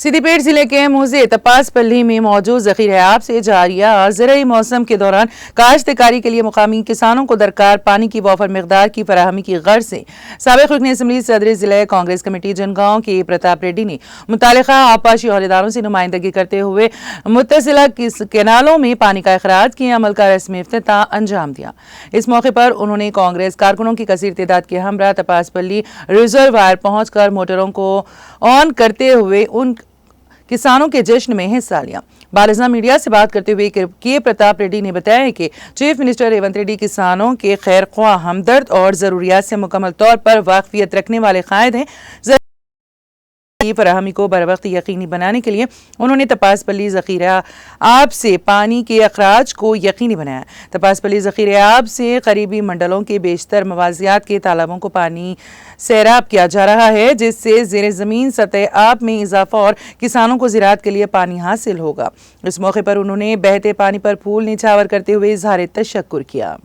सिद्दीपेट जिले के मोजे तपासपल्ली में मौजूद ज़ख़ीरे आब से जारिया ज़रई मौसम के दौरान काश्तकारी के लिए मुकामी किसानों को दरकार पानी की वफर मकदार की फराहमी की गर्ज से साबिक़ रुकन असम्बली सदर ज़िला कांग्रेस कमेटी जनगांव के प्रताप रेड्डी ने मुतालिका आबपाशी अहदेदारों से नुमाइंदगी करते हुए मुत्तसिला कैनालों में पानी का अखराज के अमल का रस्मी इफ्तिताह अंजाम दिया। इस मौके पर उन्होंने कांग्रेस कारकुनों की कसीर तादाद के हमरा तपासपल्ली रिजर्वायर पहुंचकर मोटरों को ऑन करते हुए उन किसानों के जश्न में हिस्सा लिया। बालिज़ा मीडिया से बात करते हुए के प्रताप रेड्डी ने बताया कि चीफ मिनिस्टर रेवंत रेड्डी किसानों के खैर ख्वाह, हमदर्द और ज़रूरियात से मुकम्मल तौर पर वाकफियत रखने वाले कायद हैं। की फराहमी को बर वक्त यकीनी बनाने के लिए उन्होंने तपासपल्ली ज़ख़ीरा आब से पानी के अखराज को यकीनी बनाया। तपासपल्ली ज़ख़ीरे आब से करीबी मंडलों के बेशतर मवाजियात के तालाबों को पानी सैराब किया जा रहा है, जिससे ज़ेर ज़मीन सतह आब में इजाफा और किसानों को ज़राअत के लिए पानी हासिल होगा। इस मौके पर उन्होंने बहते पानी पर फूल निछावर करते हुए इज़हार तशक्कुर किया।